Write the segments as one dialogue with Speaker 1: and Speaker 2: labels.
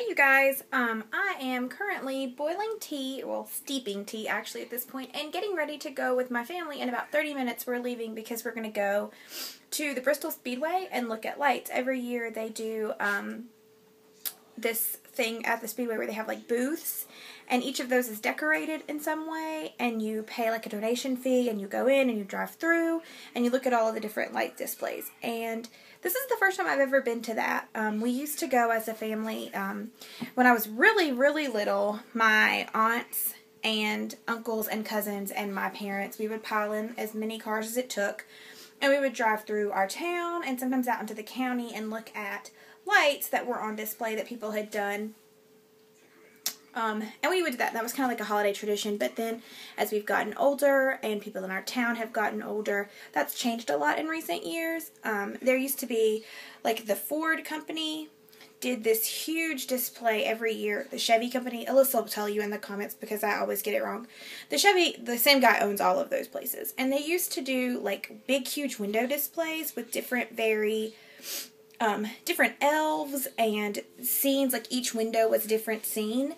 Speaker 1: Hey you guys, I am currently boiling tea, well steeping tea actually at this point, and getting ready to go with my family. In about 30 minutes we're leaving because we're going to go to the Bristol Speedway and look at lights. Every year they do this thing at the Speedway where they have like booths, and each of those is decorated in some way, and you pay like a donation fee and you go in and you drive through and you look at all of the different light displays. And this is the first time I've ever been to that. We used to go as a family when I was really little. My aunts and uncles and cousins and my parents, we would pile in as many cars as it took, and we would drive through our town and sometimes out into the county and look at lights that were on display that people had done. And we would do that. That was kind of like a holiday tradition. But then as we've gotten older and people in our town have gotten older, that's changed a lot in recent years. There used to be, like, the Ford company did this huge display every year. The Chevy company, Alyssa will tell you in the comments because I always get it wrong. The same guy owns all of those places. And they used to do, like, big, huge window displays with different elves and scenes. Like, each window was a different scene.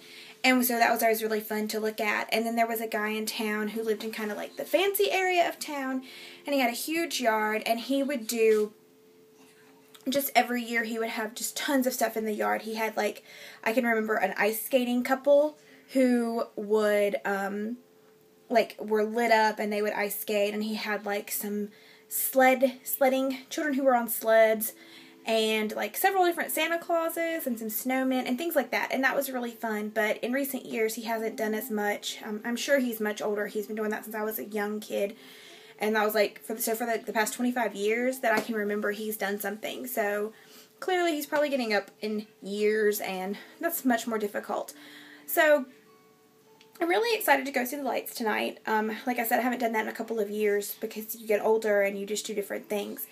Speaker 1: And so that was always really fun to look at. And then there was a guy in town who lived in kind of like the fancy area of town, and he had a huge yard, and he would do, just every year he would have just tons of stuff in the yard. He had, like, I can remember an ice skating couple who would, like, were lit up and they would ice skate, and he had, like, some sledding, children who were on sleds, and like several different Santa Clauses and some snowmen and things like that, and that was really fun. But in recent years he hasn't done as much. I'm sure he's much older. He's been doing that since I was a young kid, and that was like for the past 25 years that I can remember he's done something. So clearly he's probably getting up in years, and that's much more difficult. So I'm really excited to go see the lights tonight. Like I said, I haven't done that in a couple of years because you get older and you just do different things.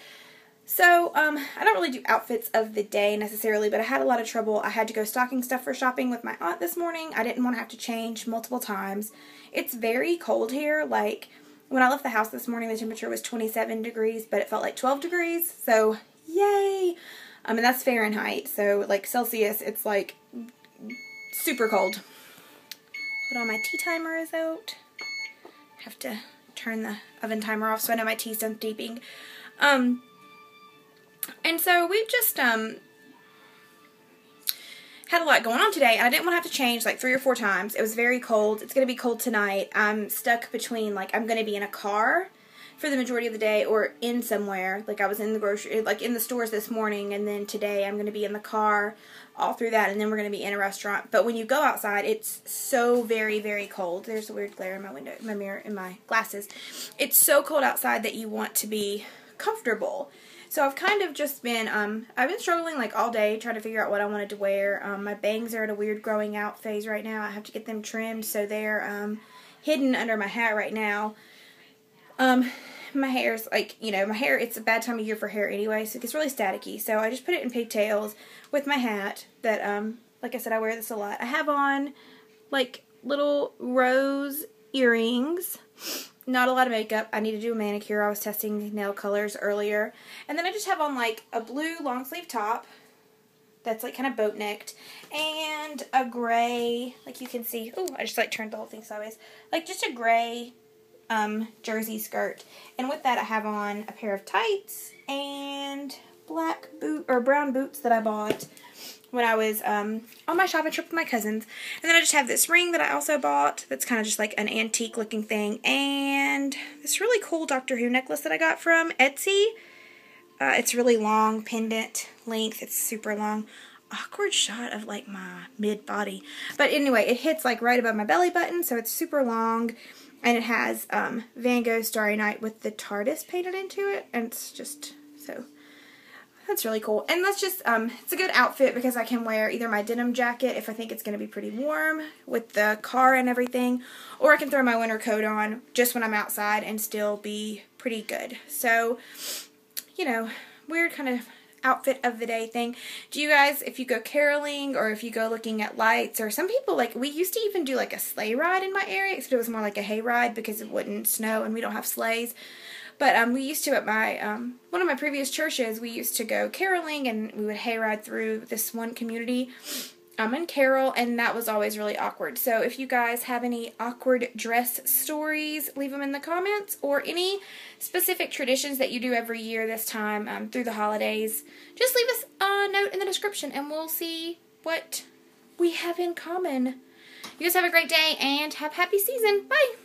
Speaker 1: So, I don't really do outfits of the day necessarily, but I had a lot of trouble. I had to go stocking stuff for shopping with my aunt this morning. I didn't want to have to change multiple times. It's very cold here. Like, when I left the house this morning, the temperature was 27 degrees, but it felt like 12 degrees, so yay! And that's Fahrenheit, so, like, Celsius, it's, like, super cold. Hold on, my tea timer is out. I have to turn the oven timer off so I know my tea's done steeping. And so we've just, had a lot going on today. I didn't want to have to change like 3 or 4 times. It was very cold. It's going to be cold tonight. I'm stuck between, like, I'm going to be in a car for the majority of the day or in somewhere. Like, I was in the in the stores this morning, and then today I'm going to be in the car all through that, and then we're going to be in a restaurant. But when you go outside, it's so very cold. There's a weird glare in my window, in my mirror, in my glasses. It's so cold outside that you want to be comfortable. So I've kind of just been, I've been struggling like all day trying to figure out what I wanted to wear. My bangs are at a weird growing out phase right now. I have to get them trimmed, so they're hidden under my hat right now. My hair's like, my hair, it's a bad time of year for hair anyway, so it gets really staticky. So I just put it in pigtails with my hat that, like I said, I wear this a lot. I have on like little rose earrings. Not a lot of makeup. I need to do a manicure. I was testing nail colors earlier. And then I just have on like a blue long sleeve top that's like kind of boat necked, and a gray, like you can see, oh, I just like turned the whole thing sideways, like just a gray jersey skirt. And with that I have on a pair of tights and brown boots that I bought when I was on my shopping trip with my cousins. And then I just have this ring that I also bought that's kind of just like an antique looking thing, and this really cool Doctor Who necklace that I got from Etsy. It's really long, pendant length, it's super long. Awkward shot of like my mid body, but anyway, it hits like right above my belly button, so it's super long, and it has Van Gogh's Starry Night with the TARDIS painted into it, and it's just so... That's really cool. And that's just, it's a good outfit because I can wear either my denim jacket if I think it's going to be pretty warm with the car and everything, or I can throw my winter coat on just when I'm outside and still be pretty good. So, weird kind of outfit of the day thing. Do you guys, if you go caroling or if you go looking at lights, or some people, like, we used to even do like a sleigh ride in my area, except it was more like a hay ride because it wouldn't snow and we don't have sleighs. But we used to, at my one of my previous churches, we used to go caroling, and we would hayride through this one community. I'm in Carol, and that was always really awkward. So if you guys have any awkward dress stories, leave them in the comments, or any specific traditions that you do every year this time through the holidays. Just leave us a note in the description, and we'll see what we have in common. You guys have a great day, and have a happy season. Bye!